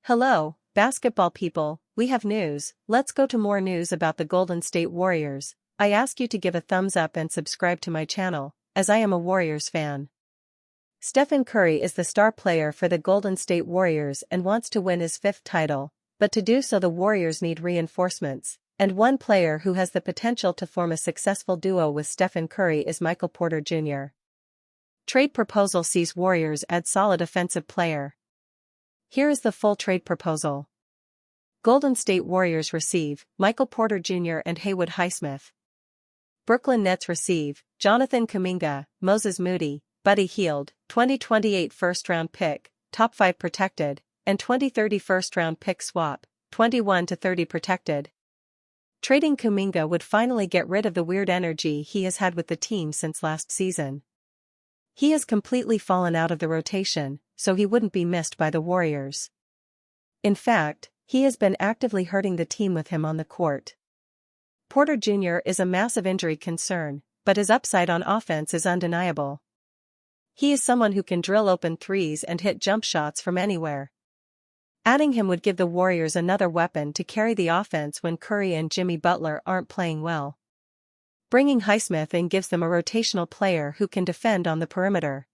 Hello, basketball people, we have news. Let's go to more news about the Golden State Warriors. I ask you to give a thumbs up and subscribe to my channel, as I am a Warriors fan. Stephen Curry is the star player for the Golden State Warriors and wants to win his 5th title, but to do so the Warriors need reinforcements, and one player who has the potential to form a successful duo with Stephen Curry is Michael Porter Jr. Trade proposal sees Warriors add solid offensive player. Here is the full trade proposal. Golden State Warriors receive Michael Porter Jr. and Haywood Highsmith. Brooklyn Nets receive Jonathan Kuminga, Moses Moody, Buddy Hield, 2028 first-round pick, top 5 protected, and 2030 first-round pick swap, 21 to 30 protected. Trading Kuminga would finally get rid of the weird energy he has had with the team since last season. He has completely fallen out of the rotation, so he wouldn't be missed by the Warriors. In fact, he has been actively hurting the team with him on the court. Porter Jr. is a massive injury concern, but his upside on offense is undeniable. He is someone who can drill open threes and hit jump shots from anywhere. Adding him would give the Warriors another weapon to carry the offense when Curry and Jimmy Butler aren't playing well. Bringing Highsmith in gives them a rotational player who can defend on the perimeter.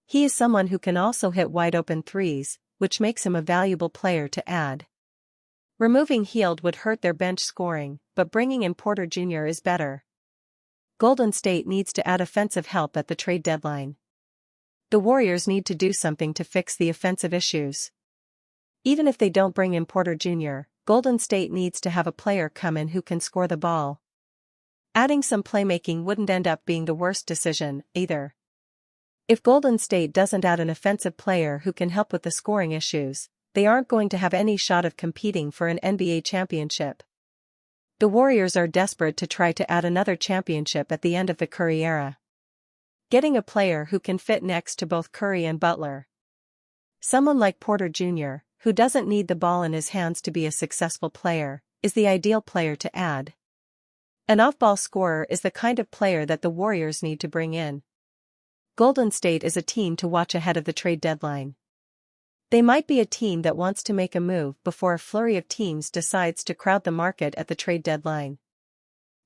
He is someone who can also hit wide-open threes, which makes him a valuable player to add. Removing Hield would hurt their bench scoring, but bringing in Porter Jr. is better. Golden State needs to add offensive help at the trade deadline. The Warriors need to do something to fix the offensive issues. Even if they don't bring in Porter Jr., Golden State needs to have a player come in who can score the ball. Adding some playmaking wouldn't end up being the worst decision, either. If Golden State doesn't add an offensive player who can help with the scoring issues, they aren't going to have any shot of competing for an NBA championship. The Warriors are desperate to try to add another championship at the end of the Curry era. Getting a player who can fit next to both Curry and Butler. Someone like Porter Jr., who doesn't need the ball in his hands to be a successful player, is the ideal player to add. An off-ball scorer is the kind of player that the Warriors need to bring in. Golden State is a team to watch ahead of the trade deadline. They might be a team that wants to make a move before a flurry of teams decides to crowd the market at the trade deadline.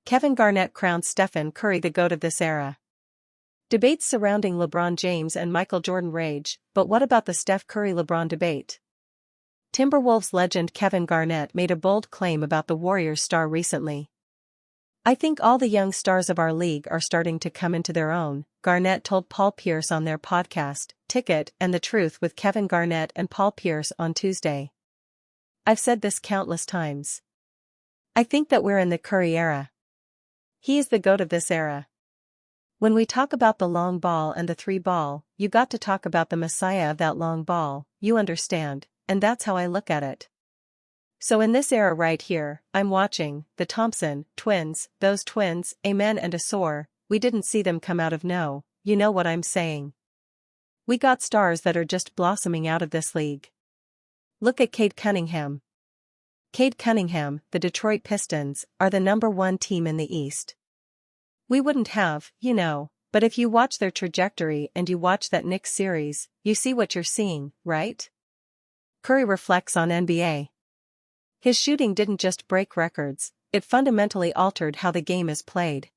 Kevin Garnett crowns Stephen Curry the GOAT of this era. Debates surrounding LeBron James and Michael Jordan rage, but what about the Steph Curry-LeBron debate? Timberwolves legend Kevin Garnett made a bold claim about the Warriors star recently. "I think all the young stars of our league are starting to come into their own," Garnett told Paul Pierce on their podcast, Ticket and the Truth with Kevin Garnett and Paul Pierce on Tuesday. "I've said this countless times. I think that we're in the Curry era. He is the GOAT of this era. When we talk about the long ball and the 3-ball, you got to talk about the messiah of that long ball, you understand, and that's how I look at it. So in this era right here, I'm watching, the Thompson twins, those twins, Amen and Asor, we didn't see them come out of no, you know what I'm saying. We got stars that are just blossoming out of this league. Look at Cade Cunningham. Cade Cunningham, the Detroit Pistons, are the #1 team in the East. We wouldn't have, you know, but if you watch their trajectory and you watch that Knicks series, you see what you're seeing, right?" Curry reflects on NBA. His shooting didn't just break records, it fundamentally altered how the game is played.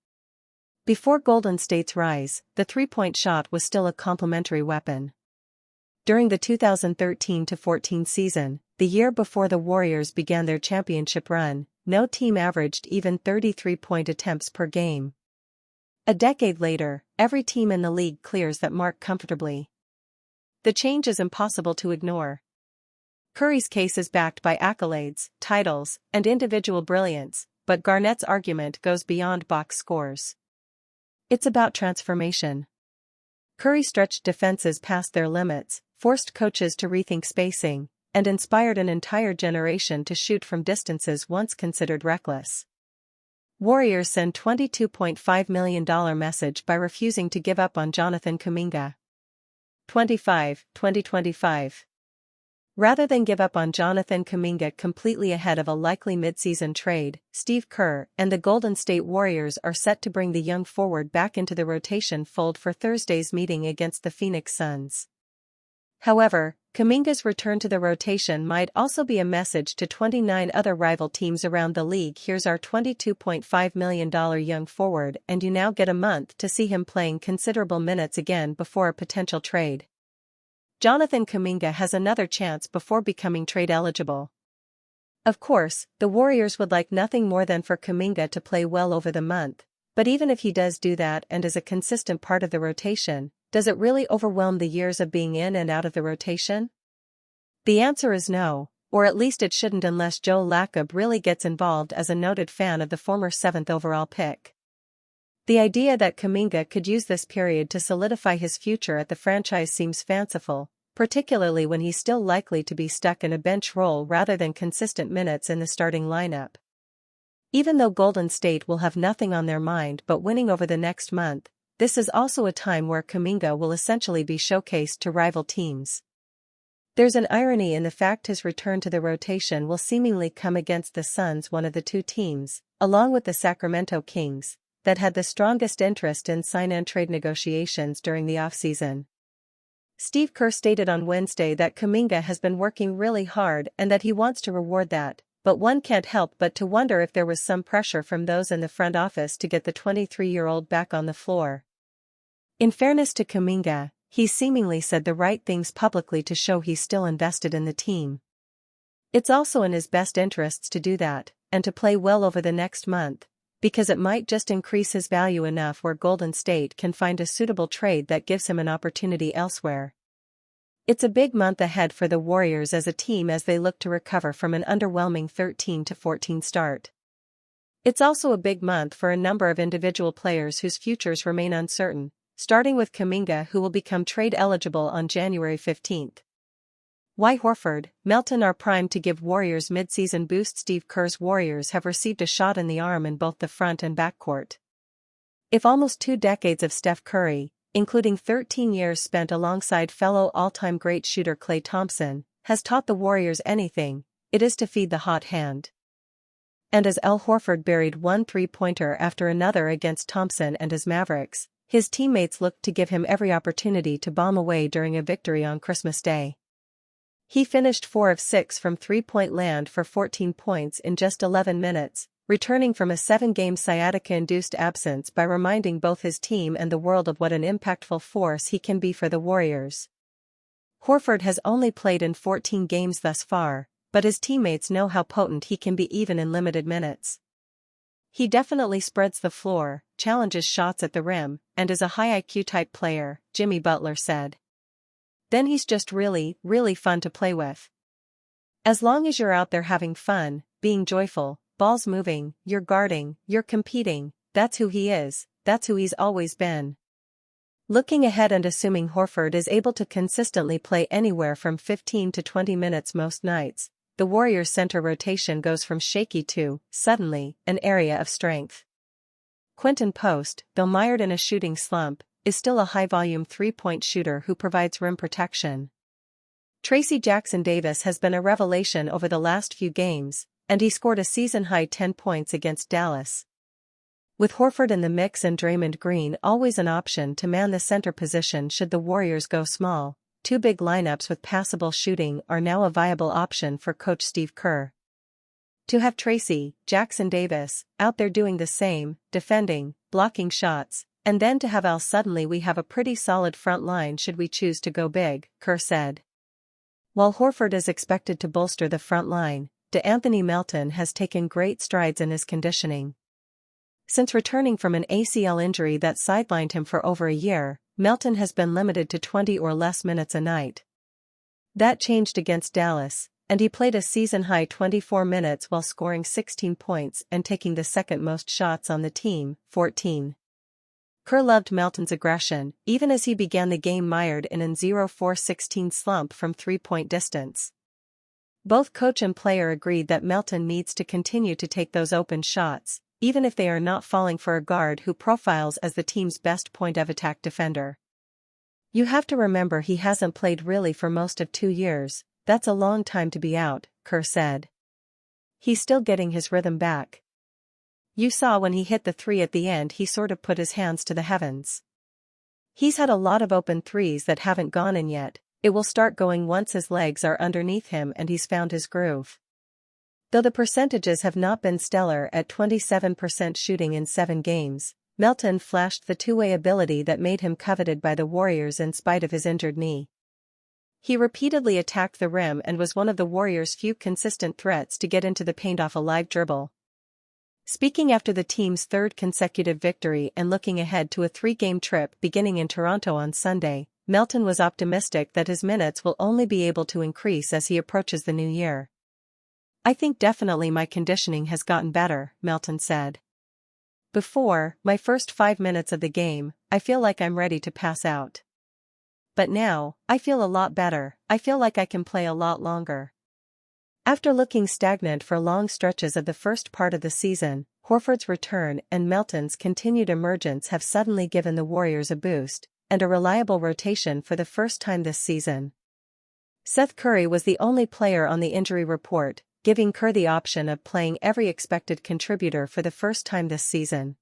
Before Golden State's rise, the three-point shot was still a complementary weapon. During the 2013-14 season, the year before the Warriors began their championship run, no team averaged even 33-point attempts per game. A decade later, every team in the league clears that mark comfortably. The change is impossible to ignore. Curry's case is backed by accolades, titles, and individual brilliance, but Garnett's argument goes beyond box scores. It's about transformation. Curry stretched defenses past their limits, forced coaches to rethink spacing, and inspired an entire generation to shoot from distances once considered reckless. Warriors send $22.5 million message by refusing to give up on Jonathan Kuminga. 2025. Rather than give up on Jonathan Kuminga completely ahead of a likely midseason trade, Steve Kerr and the Golden State Warriors are set to bring the young forward back into the rotation fold for Thursday's meeting against the Phoenix Suns. However, Kuminga's return to the rotation might also be a message to 29 other rival teams around the league. Here's our $22.5 million young forward, and you now get a month to see him playing considerable minutes again before a potential trade. Jonathan Kuminga has another chance before becoming trade eligible. Of course, the Warriors would like nothing more than for Kuminga to play well over the month, but even if he does do that and is a consistent part of the rotation, does it really overwhelm the years of being in and out of the rotation? The answer is no, or at least it shouldn't unless Joe Lacob really gets involved as a noted fan of the former 7th overall pick. The idea that Kuminga could use this period to solidify his future at the franchise seems fanciful, particularly when he's still likely to be stuck in a bench role rather than consistent minutes in the starting lineup. Even though Golden State will have nothing on their mind but winning over the next month, this is also a time where Kuminga will essentially be showcased to rival teams. There's an irony in the fact his return to the rotation will seemingly come against the Suns, one of the two teams, along with the Sacramento Kings, that had the strongest interest in sign-and-trade negotiations during the offseason. Steve Kerr stated on Wednesday that Kuminga has been working really hard and that he wants to reward that, but one can't help but to wonder if there was some pressure from those in the front office to get the 23-year-old back on the floor. In fairness to Kuminga, he seemingly said the right things publicly to show he's still invested in the team. It's also in his best interests to do that, and to play well over the next month, because it might just increase his value enough where Golden State can find a suitable trade that gives him an opportunity elsewhere. It's a big month ahead for the Warriors as a team as they look to recover from an underwhelming 13-14 start. It's also a big month for a number of individual players whose futures remain uncertain, starting with Kuminga, who will become trade eligible on January 15th. Why Horford, Melton are primed to give Warriors midseason boost. Steve Kerr's Warriors have received a shot in the arm in both the front and backcourt. If almost 2 decades of Steph Curry, including 13 years spent alongside fellow all-time great shooter Klay Thompson, has taught the Warriors anything, it is to feed the hot hand. And as Al Horford buried one three-pointer after another against Thompson and his Mavericks, his teammates looked to give him every opportunity to bomb away during a victory on Christmas Day. He finished 4 of 6 from three-point land for 14 points in just 11 minutes, returning from a 7-game sciatica-induced absence by reminding both his team and the world of what an impactful force he can be for the Warriors. Horford has only played in 14 games thus far, but his teammates know how potent he can be even in limited minutes. He definitely spreads the floor, challenges shots at the rim, and is a high IQ type player, Jimmy Butler said. Then he's just really, really fun to play with. As long as you're out there having fun, being joyful, balls moving, you're guarding, you're competing, that's who he is, that's who he's always been. Looking ahead and assuming Horford is able to consistently play anywhere from 15 to 20 minutes most nights, the Warriors' center rotation goes from shaky to, suddenly, an area of strength. Quentin Post, though mired in a shooting slump, is still a high-volume three-point shooter who provides rim protection. Tracy Jackson-Davis has been a revelation over the last few games, and he scored a season-high 10 points against Dallas. With Horford in the mix and Draymond Green always an option to man the center position should the Warriors go small, 2 big lineups with passable shooting are now a viable option for coach Steve Kerr. To have Tracy, Jackson-Davis, out there doing the same, defending, blocking shots, and then to have Al, suddenly we have a pretty solid front line should we choose to go big, Kerr said. While Horford is expected to bolster the front line, DeAnthony Melton has taken great strides in his conditioning. Since returning from an ACL injury that sidelined him for over a year, Melton has been limited to 20 or less minutes a night. That changed against Dallas, and he played a season-high 24 minutes while scoring 16 points and taking the second most shots on the team, 14. Kerr loved Melton's aggression, even as he began the game mired in an 0-4-16 slump from three-point distance. Both coach and player agreed that Melton needs to continue to take those open shots, even if they are not falling for a guard who profiles as the team's best point-of-attack defender. You have to remember he hasn't played really for most of 2 years, That's a long time to be out, Kerr said. He's still getting his rhythm back. You saw when he hit the three at the end, he sort of put his hands to the heavens. He's had a lot of open threes that haven't gone in yet. It will start going once his legs are underneath him and he's found his groove. Though the percentages have not been stellar at 27% shooting in 7 games, Melton flashed the two-way ability that made him coveted by the Warriors in spite of his injured knee. He repeatedly attacked the rim and was one of the Warriors' few consistent threats to get into the paint off a live dribble. Speaking after the team's third consecutive victory and looking ahead to a 3-game trip beginning in Toronto on Sunday, Melton was optimistic that his minutes will only be able to increase as he approaches the new year. I think definitely my conditioning has gotten better, Melton said. Before, my first 5 minutes of the game, I feel like I'm ready to pass out. But now, I feel a lot better. I feel like I can play a lot longer. After looking stagnant for long stretches of the first part of the season, Horford's return and Melton's continued emergence have suddenly given the Warriors a boost, and a reliable rotation for the first time this season. Seth Curry was the only player on the injury report, giving Kerr the option of playing every expected contributor for the first time this season.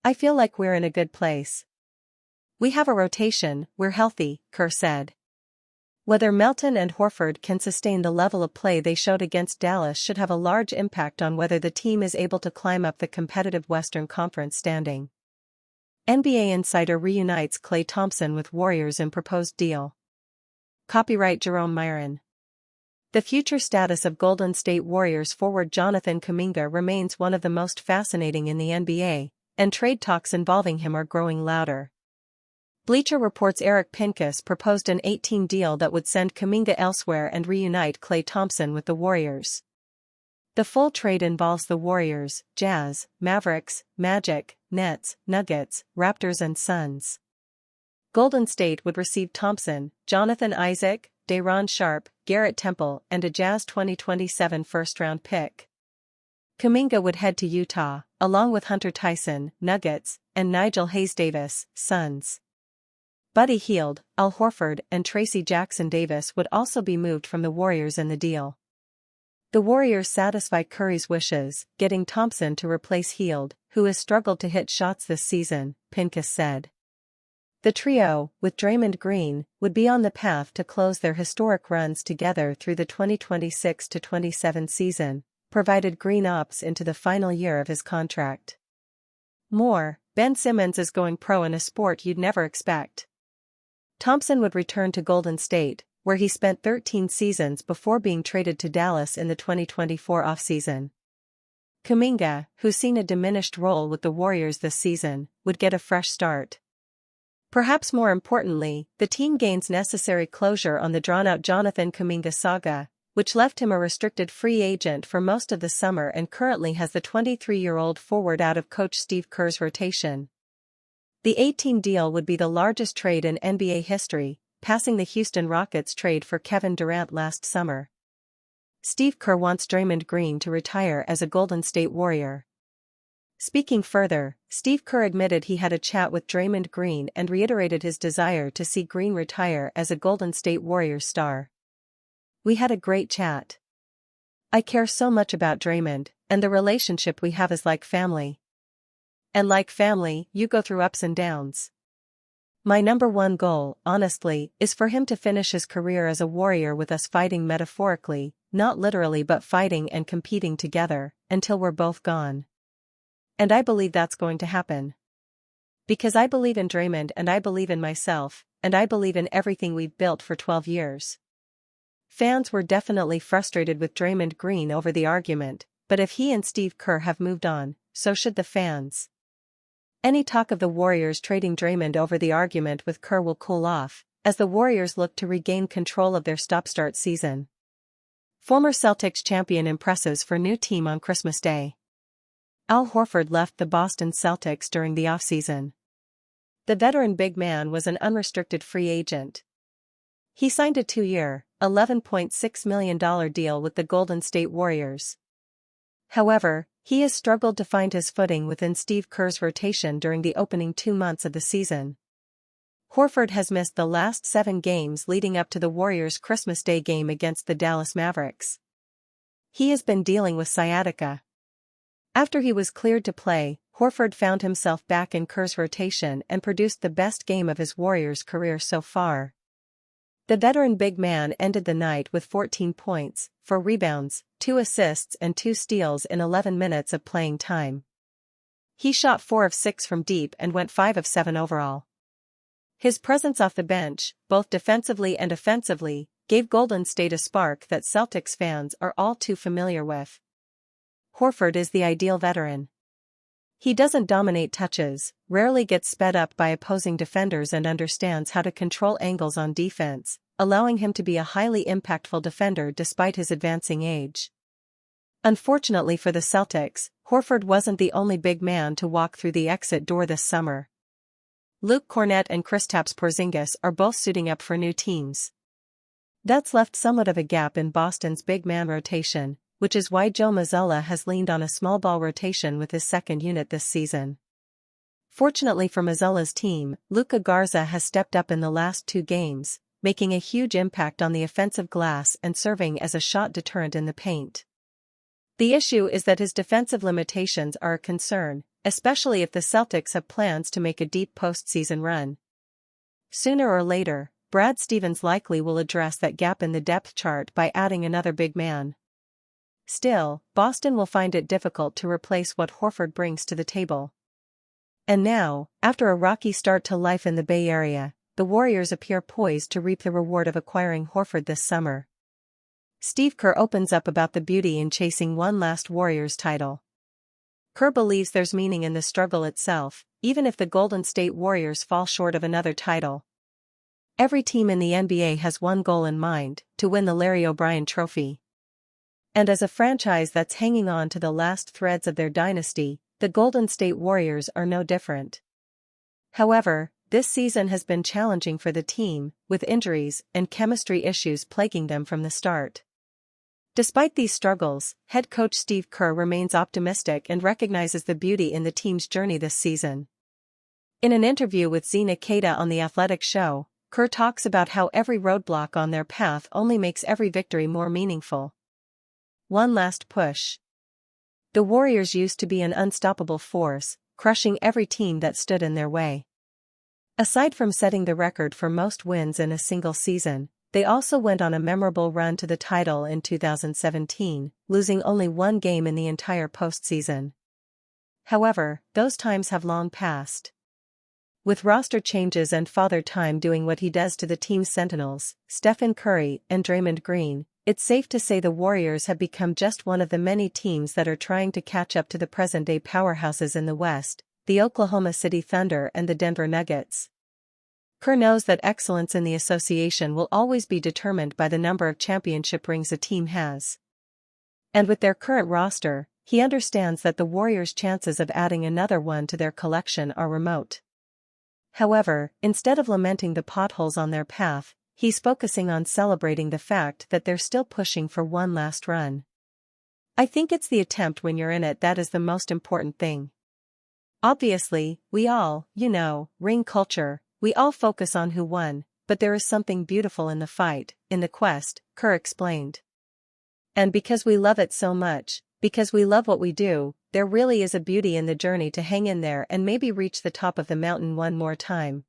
I feel like we're in a good place. We have a rotation, we're healthy, Kerr said. Whether Melton and Horford can sustain the level of play they showed against Dallas should have a large impact on whether the team is able to climb up the competitive Western Conference standing. NBA Insider reunites Klay Thompson with Warriors in proposed deal. Copyright Jerome Myron. The future status of Golden State Warriors forward Jonathan Kuminga remains one of the most fascinating in the NBA, and trade talks involving him are growing louder. Bleacher Report's Eric Pincus proposed an 18 deal that would send Kuminga elsewhere and reunite Klay Thompson with the Warriors. The full trade involves the Warriors, Jazz, Mavericks, Magic, Nets, Nuggets, Raptors and Suns. Golden State would receive Thompson, Jonathan Isaac, Day'Ron Sharpe, Garrett Temple and a Jazz 2027 first-round pick. Kuminga would head to Utah, along with Hunter Tyson, Nuggets, and Nigel Hayes-Davis, Suns. Buddy Hield, Al Horford and Tracy Jackson-Davis would also be moved from the Warriors in the deal. The Warriors satisfy Curry's wishes, getting Thompson to replace Hield, who has struggled to hit shots this season, Pincus said. The trio, with Draymond Green, would be on the path to close their historic runs together through the 2026-27 season, provided Green opts into the final year of his contract. More, Ben Simmons is going pro in a sport you'd never expect. Thompson would return to Golden State, where he spent 13 seasons before being traded to Dallas in the 2024 offseason. Kuminga, who's seen a diminished role with the Warriors this season, would get a fresh start. Perhaps more importantly, the team gains necessary closure on the drawn-out Jonathan Kuminga saga, which left him a restricted free agent for most of the summer and currently has the 23-year-old forward out of Coach Steve Kerr's rotation. The 18 deal would be the largest trade in NBA history, passing the Houston Rockets trade for Kevin Durant last summer. Steve Kerr wants Draymond Green to retire as a Golden State Warrior. Speaking further, Steve Kerr admitted he had a chat with Draymond Green and reiterated his desire to see Green retire as a Golden State Warriors star. We had a great chat. I care so much about Draymond, and the relationship we have is like family. And like family, you go through ups and downs. My number one goal, honestly, is for him to finish his career as a Warrior with us fighting metaphorically, not literally but fighting and competing together, until we're both gone. And I believe that's going to happen. Because I believe in Draymond and I believe in myself, and I believe in everything we've built for 12 years. Fans were definitely frustrated with Draymond Green over the argument, but if he and Steve Kerr have moved on, so should the fans. Any talk of the Warriors trading Draymond over the argument with Kerr will cool off, as the Warriors look to regain control of their stop-start season. Former Celtics champion impresses for new team on Christmas Day. Al Horford left the Boston Celtics during the offseason. The veteran big man was an unrestricted free agent. He signed a 2-year, $11.6 million deal with the Golden State Warriors. However, he has struggled to find his footing within Steve Kerr's rotation during the opening 2 months of the season. Horford has missed the last 7 games leading up to the Warriors' Christmas Day game against the Dallas Mavericks. He has been dealing with sciatica. After he was cleared to play, Horford found himself back in Kerr's rotation and produced the best game of his Warriors' career so far. The veteran big man ended the night with 14 points, 4 rebounds, 2 assists and 2 steals in 11 minutes of playing time. He shot 4 of 6 from deep and went 5 of 7 overall. His presence off the bench, both defensively and offensively, gave Golden State a spark that Celtics fans are all too familiar with. Horford is the ideal veteran. He doesn't dominate touches, rarely gets sped up by opposing defenders and understands how to control angles on defense, allowing him to be a highly impactful defender despite his advancing age. Unfortunately for the Celtics, Horford wasn't the only big man to walk through the exit door this summer. Luke Kornet and Kristaps Porzingis are both suiting up for new teams. That's left somewhat of a gap in Boston's big man rotation, which is why Joe Mazzulla has leaned on a small ball rotation with his second unit this season. Fortunately for Mazzulla's team, Luka Garza has stepped up in the last 2 games, making a huge impact on the offensive glass and serving as a shot deterrent in the paint. The issue is that his defensive limitations are a concern, especially if the Celtics have plans to make a deep postseason run. Sooner or later, Brad Stevens likely will address that gap in the depth chart by adding another big man. Still, Boston will find it difficult to replace what Horford brings to the table. And now, after a rocky start to life in the Bay Area, the Warriors appear poised to reap the reward of acquiring Horford this summer. Steve Kerr opens up about the beauty in chasing one last Warriors title. Kerr believes there's meaning in the struggle itself, even if the Golden State Warriors fall short of another title. Every team in the NBA has one goal in mind: to win the Larry O'Brien Trophy. And as a franchise that's hanging on to the last threads of their dynasty, the Golden State Warriors are no different. However, this season has been challenging for the team, with injuries and chemistry issues plaguing them from the start. Despite these struggles, head coach Steve Kerr remains optimistic and recognizes the beauty in the team's journey this season. In an interview with Z Nikita on The Athletic show, Kerr talks about how every roadblock on their path only makes every victory more meaningful. One last push. The Warriors used to be an unstoppable force, crushing every team that stood in their way. Aside from setting the record for most wins in a single season, they also went on a memorable run to the title in 2017, losing only 1 game in the entire postseason. However, those times have long passed. With roster changes and Father Time doing what he does to the team's Sentinels, Stephen Curry and Draymond Green, it's safe to say the Warriors have become just one of the many teams that are trying to catch up to the present-day powerhouses in the West, the Oklahoma City Thunder and the Denver Nuggets. Kerr knows that excellence in the association will always be determined by the number of championship rings a team has. And with their current roster, he understands that the Warriors' chances of adding another one to their collection are remote. However, instead of lamenting the potholes on their path, he's focusing on celebrating the fact that they're still pushing for one last run. I think it's the attempt when you're in it that is the most important thing. Obviously, we all, ring culture, we all focus on who won, but there is something beautiful in the fight, in the quest, Kerr explained. And because we love it so much, because we love what we do, there really is a beauty in the journey to hang in there and maybe reach the top of the mountain one more time.